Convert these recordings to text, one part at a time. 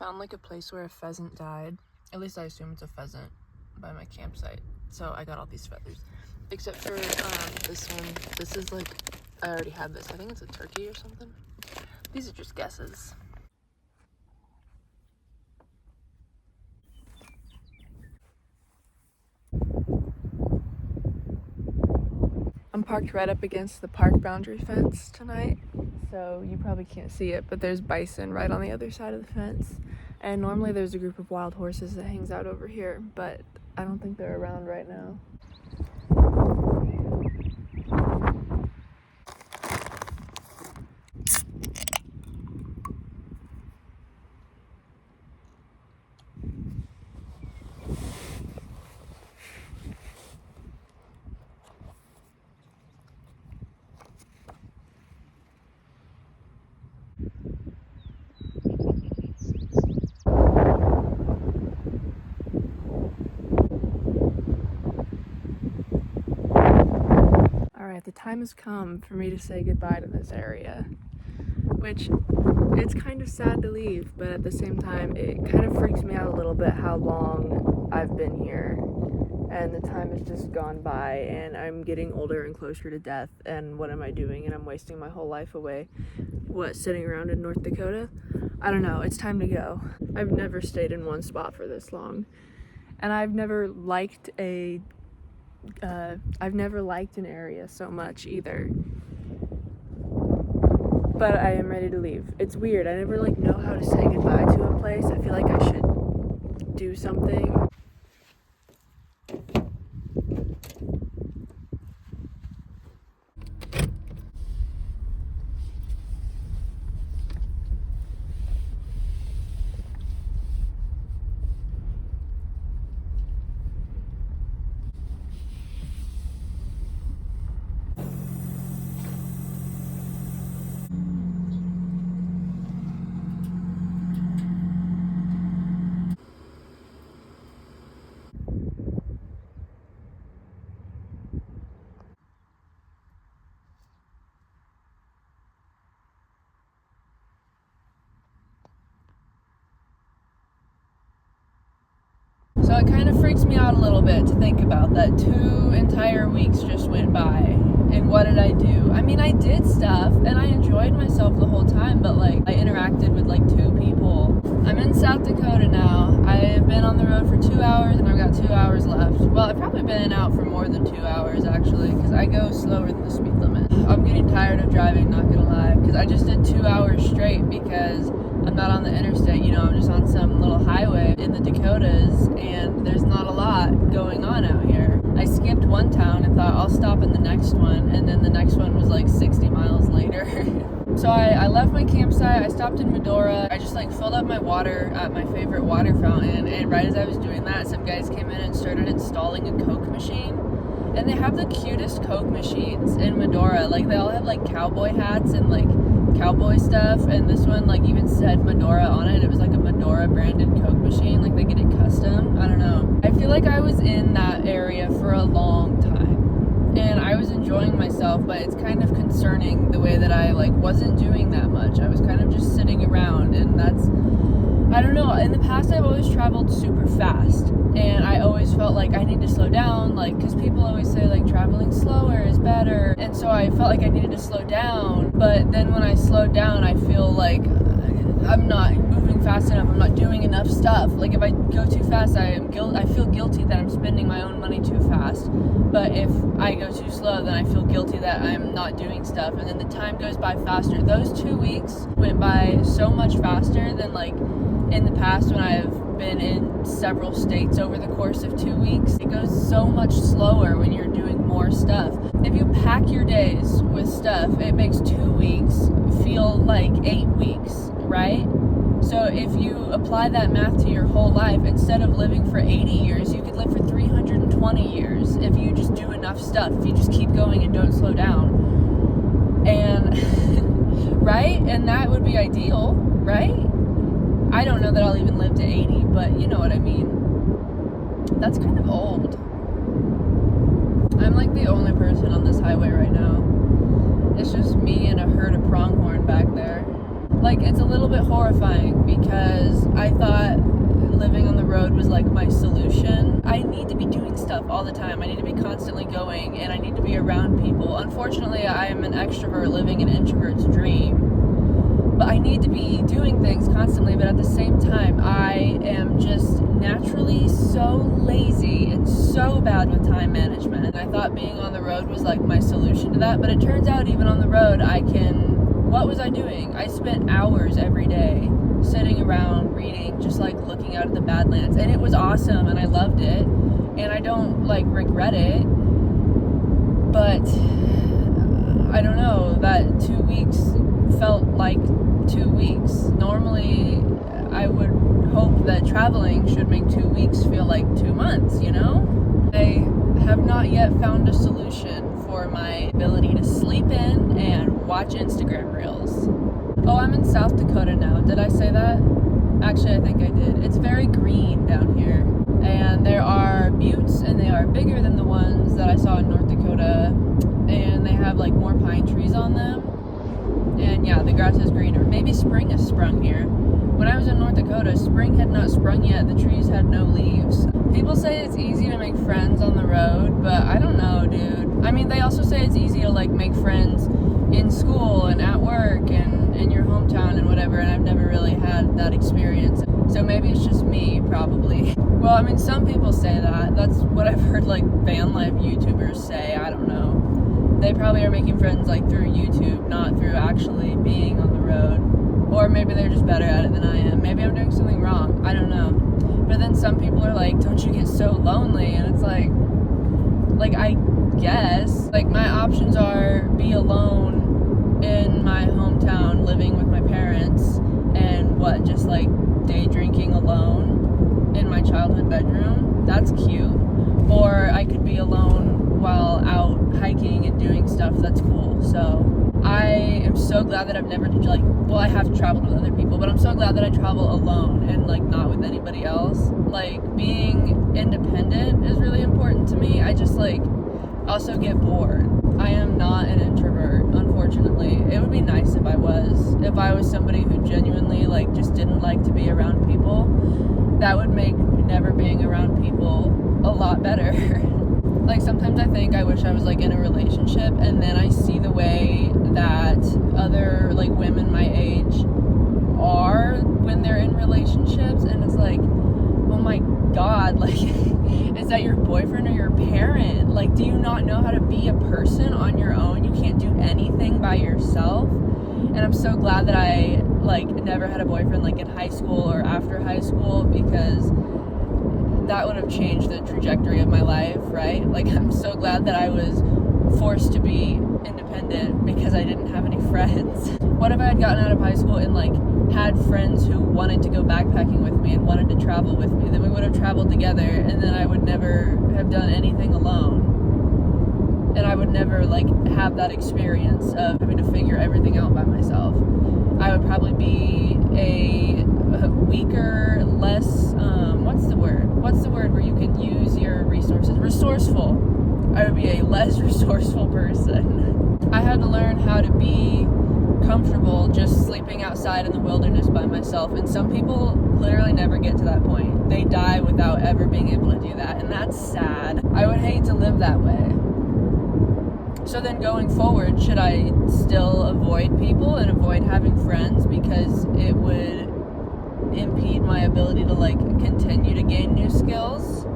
found like a place where a pheasant died. At least I assume it's a pheasant by my campsite. So I got all these feathers. Except for this one. This is like, I already had this. I think it's a turkey or something. These are just guesses. I'm parked right up against the park boundary fence tonight, so you probably can't see it, but there's bison right on the other side of the fence. And normally there's a group of wild horses that hangs out over here, but I don't think they're around right now. Alright, the time has come for me to say goodbye to this area, which it's kind of sad to leave, but at the same time it kind of freaks me out a little bit how long I've been here, and the time has just gone by, and I'm getting older and closer to death, and what am I doing? And I'm wasting my whole life away. What, sitting around in North Dakota? I don't know, it's time to go. I've never stayed in one spot for this long, and I've never liked an area so much either. But I am ready to leave. It's weird. I never know how to say goodbye to a place. I feel like I should do something. So it kind of freaks me out a little bit to think about that 2 entire weeks just went by, and what did I do? I mean, I did stuff, and I enjoyed myself the whole time, but I interacted with 2 people. I'm in South Dakota now. I've been on the road for 2 hours, and I've got 2 hours left. Well, I've probably been out for more than 2 hours, actually, because I go slower than the speed limit. I'm getting tired of driving, not gonna lie, because I just did 2 hours straight because I'm not on the interstate, I'm just on some little highway in the Dakotas, and there's not a lot going on out here. I skipped one town and thought I'll stop in the next one, and then the next one was 60 miles later. So I left my campsite, I stopped in Medora, I just filled up my water at my favorite water fountain, and right as I was doing that, some guys came in and started installing a Coke machine. And they have the cutest Coke machines in Medora. They all have cowboy hats and cowboy stuff, and this one even said Medora on it. It was a Medora branded Coke machine. They get it custom. I don't know. I feel like I was in that area for a long time, and I was enjoying myself, but it's kind of concerning the way that I wasn't doing that much. I was kind of just sitting around, and that's, I don't know. In the past, I've always traveled super fast, and I always felt like I need to slow down, because people always say traveling slower is better, and so I felt like I needed to slow down. But then when I slowed down, I feel like I'm not moving fast enough. I'm not doing enough stuff. If I go too fast, I feel guilty that I'm spending my own money too fast. But if I go too slow, then I feel guilty that I'm not doing stuff, and then the time goes by faster. Those 2 weeks went by so much faster than in the past when I've been in several states over the course of 2 weeks. It goes so much slower when you're doing more stuff. If you pack your days with stuff, it makes 2 weeks feel like 8 weeks, right? So if you apply that math to your whole life, instead of living for 80 years, you could live for 320 years if you just do enough stuff, if you just keep going and don't slow down. And, right? And that would be ideal, right? I don't know that I'll even live to 80, but you know what I mean. That's kind of old. I'm the only person on this highway right now. It's just me and a herd of pronghorn back there. like, it's a little bit horrifying because I thought living on the road was like my solution. I need to be doing stuff all the time. I need to be constantly going, and I need to be around people. Unfortunately, I am an extrovert living an introvert's dream. But I need to be doing things constantly, but at the same time, I am just naturally so lazy and so bad with time management. And I thought being on the road was like my solution to that, but it turns out even on the road, what was I doing? I spent hours every day sitting around reading, just like looking out at the Badlands, and it was awesome, and I loved it, and I don't like regret it, but I don't know, that 2 weeks felt like 2 weeks. Normally, I would hope that traveling should make 2 weeks feel like 2 months, you know? I have not yet found a solution for my ability to sleep in and watch Instagram reels. Oh, I'm in South Dakota now. Did I say that? Actually, I think I did. It's very green down here. And there are buttes, and they are bigger than the ones that I saw in North Dakota. And they have like more pine trees on them. And yeah, the grass is greener. Maybe spring has sprung here. When I was in North Dakota, spring had not sprung yet. The trees had no leaves. People say it's easy to make friends on the road, but I don't know, dude. I mean, they also say it's easy to like make friends in school and at work and in your hometown and whatever, and I've never really had that experience. So maybe it's just me, probably. Well, I mean, some people say that. That's what I've heard like van life YouTubers say. I don't know. They probably are making friends like through YouTube, not through actually being on the road. Or maybe they're just better at it than I am. Maybe I'm doing something wrong. I don't know. But then some people are like, don't you get so lonely? And it's like I guess. Like, my options are be alone in my hometown living with my parents and just like day drinking alone in my childhood bedroom. That's cute. Or I could be alone while out hiking and doing stuff that's cool. So I am so glad that I've never I have traveled with other people, but I'm so glad that I travel alone and like not with anybody else. Like, being independent is really important to me. I just like also get bored. I am not an introvert, unfortunately. It would be nice if I was somebody who genuinely like just didn't like to be around people. That would make never being around people a lot better. Like, sometimes I think I wish I was like in a relationship, and then I see the way that other like women my age are when they're in relationships, and it's like, oh my god, like is that your boyfriend or your parent? Like, do you not know how to be a person on your own? You can't do anything by yourself. And I'm so glad that I like never had a boyfriend like in high school or after high school, because that would have changed the trajectory of my life, right? Like, I'm so glad that I was forced to be independent because I didn't have any friends. What if I had gotten out of high school and like had friends who wanted to go backpacking with me and wanted to travel with me? Then we would have traveled together, and then I would never have done anything alone. And I would never like have that experience of having to figure everything out by myself. I would probably be a weaker, less, what's the word where you can use your resources? Resourceful. I would be a less resourceful person. I had to learn how to be comfortable just sleeping outside in the wilderness by myself, and some people literally never get to that point. They die without ever being able to do that, and that's sad. I would hate to live that way. So then going forward, should I still avoid people and avoid having friends because it would impede my ability to like continue to gain new skills?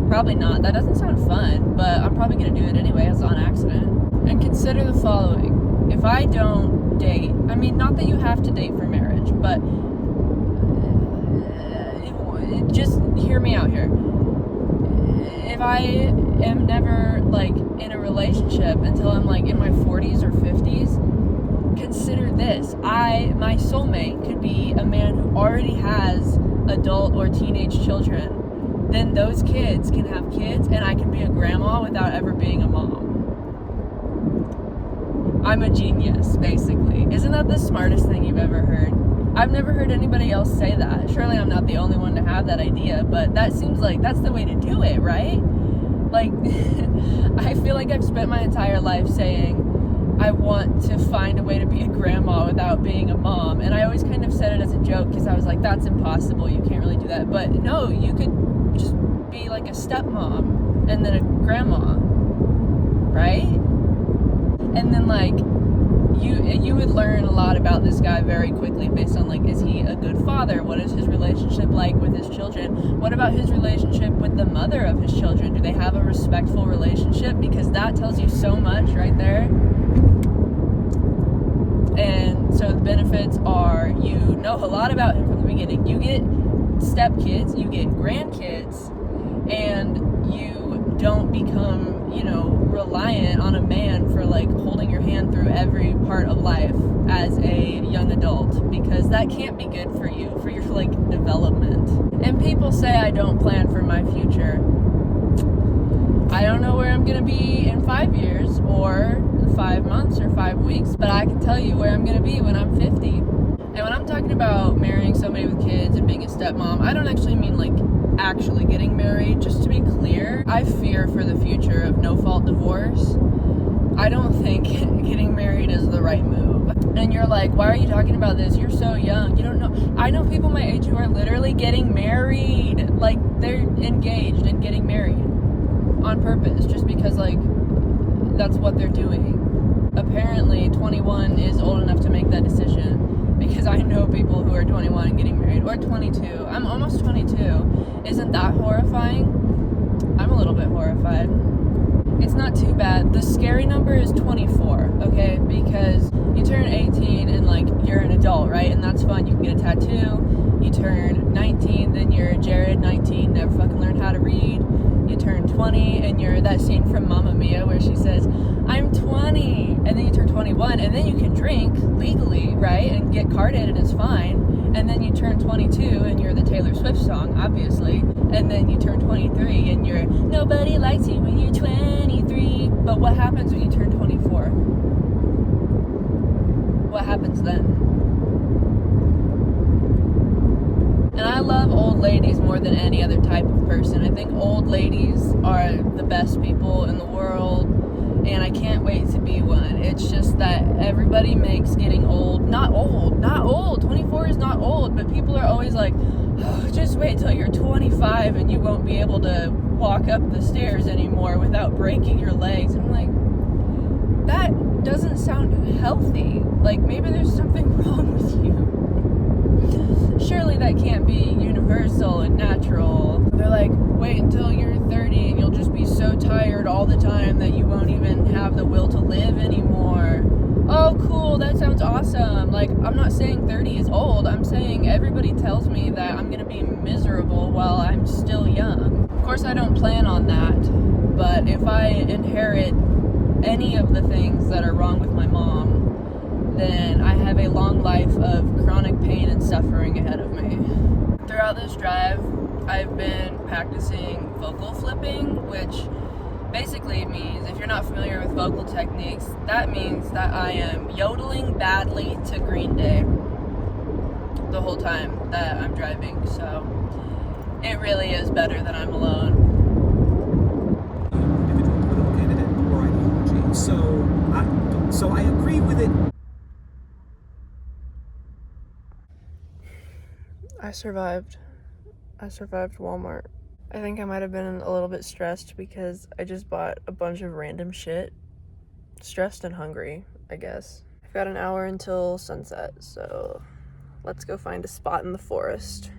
Probably not. That doesn't sound fun, but I'm probably going to do it anyway as on accident. And consider the following. If I don't date, I mean, not that you have to date for marriage, but just hear me out here. If I am never like in a relationship until I'm like in my 40s or 50s, consider this. My soulmate could be a man who already has adult or teenage children. Then those kids can have kids, and I can be a grandma without ever being a mom. I'm a genius, basically. Isn't that the smartest thing you've ever heard? I've never heard anybody else say that. Surely I'm not the only one to have that idea, but that seems like that's the way to do it, right? Like, I feel like I've spent my entire life saying, I want to find a way to be a grandma without being a mom. And I always kind of said it as a joke because I was like, that's impossible. You can't really do that. But no, you could just be like a stepmom and then a grandma, right? And then like you would learn a lot about this guy very quickly based on like, is he a good father? What is his relationship like with his children? What about his relationship with the mother of his children? Do they have a respectful relationship? Because that tells you so much right there. And so the benefits are, you know a lot about him from the beginning. You get stepkids, you get grandkids, and you don't become, reliant on a man for like holding your hand through every part of life as a young adult, because that can't be good for you, for your like development. And people say I don't plan for my future. I don't know where I'm gonna be in 5 years or 5 months or 5 weeks, but I can tell you where I'm gonna be when I'm 50. And when I'm talking about marrying somebody with kids and being a stepmom, I don't actually mean like actually getting married. Just to be clear, I fear for the future of no-fault divorce. I don't think getting married is the right move. And you're like, why are you talking about this? You're so young. You don't know. I know people my age who are literally getting married. Like, they're engaged and getting married on purpose just because, like, that's what they're doing. Apparently, 21 is old enough to make that decision. Because I know people who are 21 and getting married, or 22. I'm almost 22. Isn't that horrifying? I'm a little bit horrified. It's not too bad. The scary number is 24, okay? Because you turn 18 and, like, you're an adult, right? And that's fun. You can get a tattoo. You turn 19, then you're Jared, 19, never fucking learned how to read. You turn 20, and you're that scene from Mamma Mia where she says, I'm 20, and then you turn 21, and then you can drink legally, right, and get carded, and it's fine, and then you turn 22, and you're the Taylor Swift song, obviously, and then you turn 23, and you're, nobody likes you when you're 23, but what happens when you turn 24? What happens then? And I love old ladies more than any other type of person. I think old ladies are the best people in the world, and I can't wait to be one. It's just that everybody makes getting old, not old, 24 is not old, but people are always like, oh, just wait till you're 25 and you won't be able to walk up the stairs anymore without breaking your legs. And I'm like, that doesn't sound healthy. Like, maybe there's something wrong with you. Surely that can't be universal and natural. They're like, wait until you're 30 and you'll just be so tired all the time that you won't even have the will to live anymore. Oh, cool, that sounds awesome. Like, I'm not saying 30 is old. I'm saying everybody tells me that I'm gonna be miserable while I'm still young. Of course, I don't plan on that, but if I inherit any of the things that are wrong with my mom, then I have a long life of chronic pain and suffering ahead of me. Throughout this drive, I've been practicing vocal flipping, which basically means, if you're not familiar with vocal techniques, that means that I am yodeling badly to Green Day the whole time that I'm driving, so it really is better that I'm alone. Individual political candidate or ideology. So I agree with it. I survived Walmart. I think I might have been a little bit stressed because I just bought a bunch of random shit. Stressed and hungry, I guess. I've got an hour until sunset, so let's go find a spot in the forest.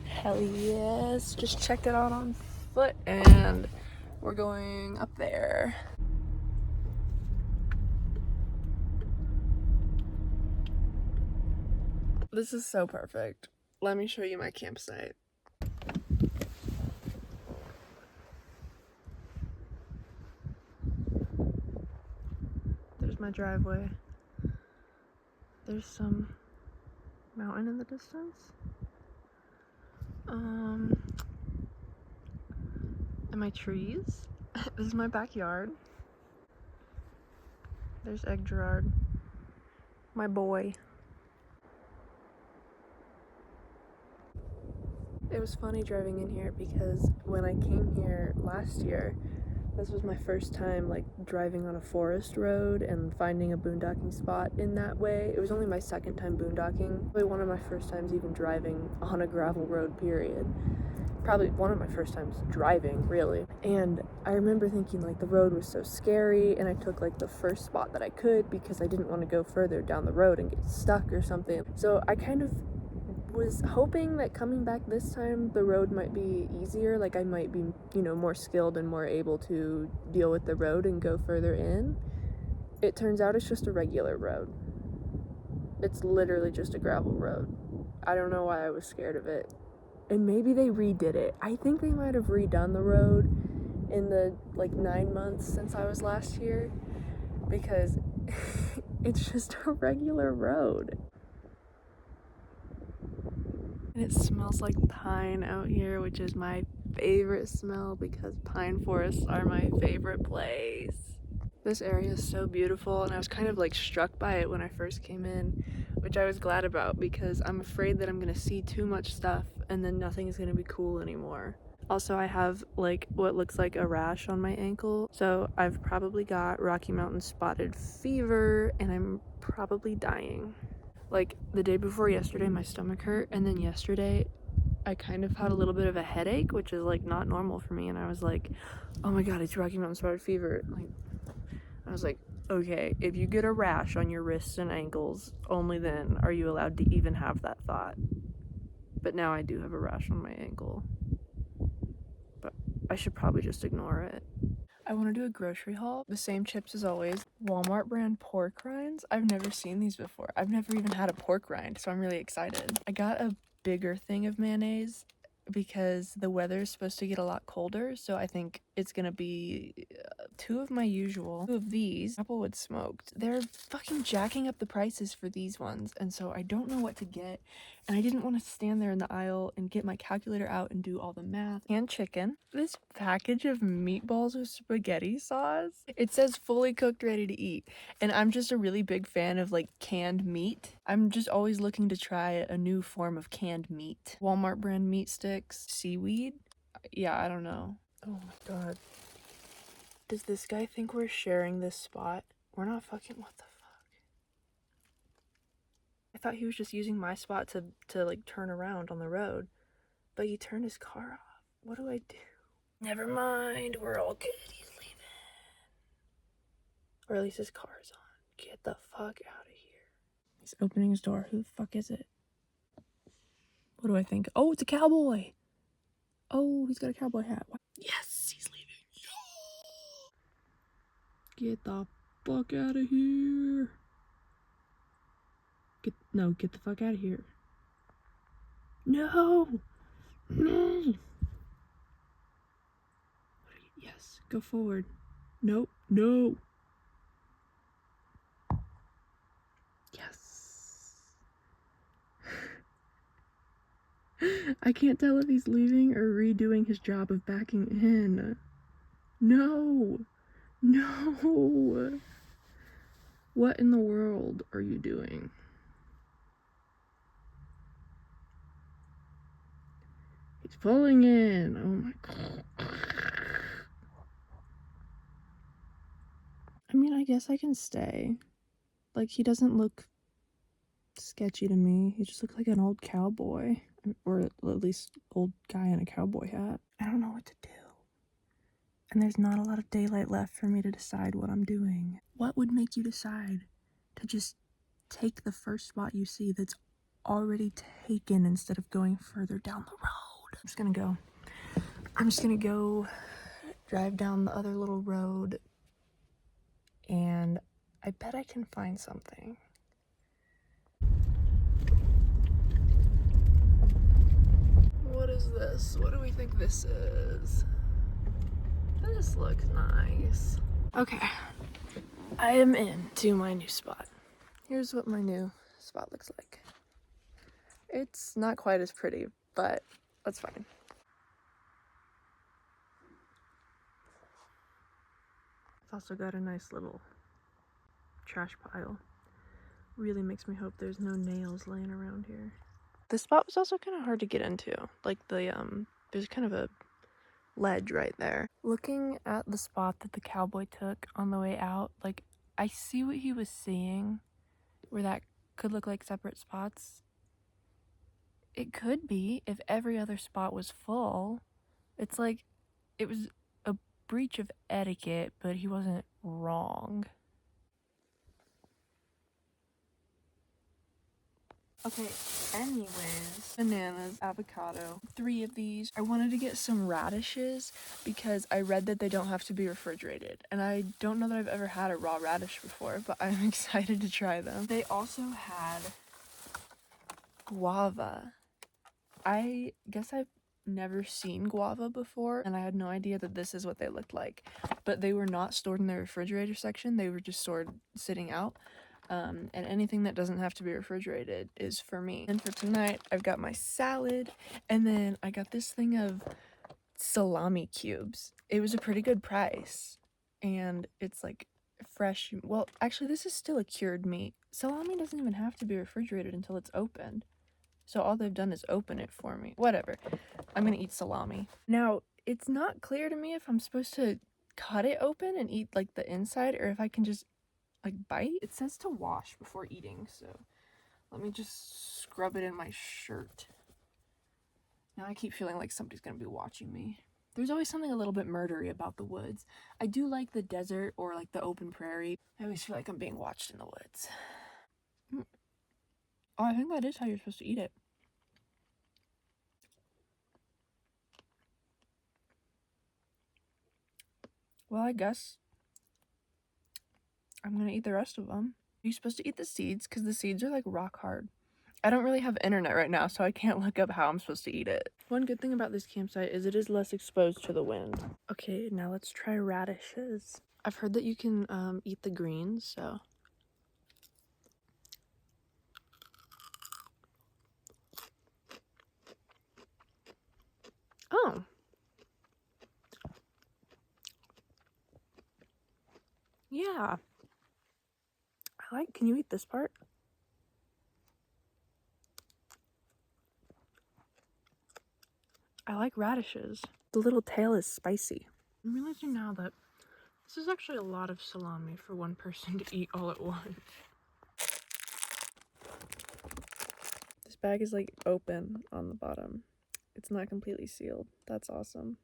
Hell yes, just checked it out on foot and we're going up there. This is so perfect. Let me show you my campsite. There's my driveway. There's some mountain in the distance. And my trees. This is my backyard. There's Egg Gerard, my boy. It was funny driving in here because when I came here last year, This was my first time like driving on a forest road and finding a boondocking spot in that way. It was only my second time boondocking. Probably one of my first times even driving on a gravel road, period. Probably one of my first times driving, really. And I remember thinking like the road was so scary, and I took like the first spot that I could because I didn't want to go further down the road and get stuck or something. So I kind of was hoping that coming back this time the road might be easier, like I might be, you know, more skilled and more able to deal with the road and go further in. It turns out it's just a regular road. It's literally just a gravel road. I don't know why I was scared of it. And maybe they redid it. I think they might have redone the road in the like 9 months since I was last here, because it's just a regular road. And it smells like pine out here, which is my favorite smell because pine forests are my favorite place. This area is so beautiful, and I was kind of like struck by it when I first came in, which I was glad about because I'm afraid that I'm gonna see too much stuff and then nothing is gonna be cool anymore. Also, I have like what looks like a rash on my ankle, so I've probably got Rocky Mountain spotted fever and I'm probably dying. Like the day before yesterday my stomach hurt, and then yesterday I kind of had a little bit of a headache, which is like not normal for me, and I was like, oh my god, it's Rocky Mountain spotted fever. Like, I was like, okay, if you get a rash on your wrists and ankles, only then are you allowed to even have that thought. But now I do have a rash on my ankle, but I should probably just ignore it. I want to do a grocery haul. The same chips as always. Walmart brand pork rinds. I've never seen these before. I've never even had a pork rind, so I'm really excited. I got a bigger thing of mayonnaise because the weather is supposed to get a lot colder, so I think it's gonna be two of these Applewood smoked. They're fucking jacking up the prices for these ones, and so I don't know what to get, and I didn't want to stand there in the aisle and get my calculator out and do all the math. And chicken. This package of meatballs with spaghetti sauce, it says fully cooked, ready to eat, and I'm just a really big fan of like canned meat. I'm just always looking to try a new form of canned meat. Walmart brand meat sticks. Seaweed? Yeah, I don't know. Oh my god. Does this guy think we're sharing this spot? We're not fucking, what the fuck? I thought he was just using my spot to like turn around on the road, but he turned his car off. What do I do? Never mind, we're all good. He's leaving. Or at least his car's on. Get the fuck out of here. He's opening his door. Who the fuck is it? What do I think? Oh, it's a cowboy. Oh, he's got a cowboy hat. Yes, he's leaving. Get the fuck out of here. Get the fuck out of here. No. No. Yes, go forward. Nope. No. Yes. I can't tell if he's leaving or redoing his job of backing in. No. No. What in the world are you doing? He's pulling in. Oh my god. I mean, I guess I can stay. Like, he doesn't look sketchy to me. He just looks like an old cowboy. Or at least old guy in a cowboy hat. I don't know what to do. And there's not a lot of daylight left for me to decide what I'm doing. What would make you decide to just take the first spot you see that's already taken instead of going further down the road? I'm just gonna go drive down the other little road, and I bet I can find something. What is this? What do we think this is? This looks nice. Okay, I am into my new spot. Here's what my new spot looks like. It's not quite as pretty, but that's fine. It's also got a nice little trash pile. Really makes me hope there's no nails laying around here. This spot was also kind of hard to get into. Like there's kind of a ledge right there. Looking at the spot that the cowboy took on the way out, like, I see what he was seeing, where that could look like separate spots. It could be if every other spot was full. It's like, it was a breach of etiquette, but he wasn't wrong. Okay, anyways, bananas, avocado, 3 of these. I wanted to get some radishes because I read that they don't have to be refrigerated. And I don't know that I've ever had a raw radish before, but I'm excited to try them. They also had guava. I guess I've never seen guava before, and I had no idea that this is what they looked like. But they were not stored in the refrigerator section, they were just stored sitting out. And anything that doesn't have to be refrigerated is for me. And for tonight, I've got my salad, and then I got this thing of salami cubes. It was a pretty good price, and it's like fresh. Well, actually, this is still a cured meat. Salami doesn't even have to be refrigerated until it's opened. So all they've done is open it for me. Whatever. I'm gonna eat salami. Now, it's not clear to me if I'm supposed to cut it open and eat like the inside, or if I can just like bite. It says to wash before eating, so let me just scrub it in my shirt. Now I keep feeling like somebody's gonna be watching me. There's always something a little bit murdery about the woods. I do like the desert or like the open prairie. I always feel like I'm being watched in the woods. Oh, I think that is how you're supposed to eat it. Well, I guess I'm gonna eat the rest of them. You're supposed to eat the seeds because the seeds are like rock hard. I don't really have internet right now, so I can't look up how I'm supposed to eat it. One good thing about this campsite is it is less exposed to the wind. Okay, now let's try radishes. I've heard that you can eat the greens, so. Oh. Yeah. Can you eat this part? I like radishes. The little tail is spicy. I'm realizing now that this is actually a lot of salami for one person to eat all at once. This bag is like open on the bottom. It's not completely sealed. That's awesome.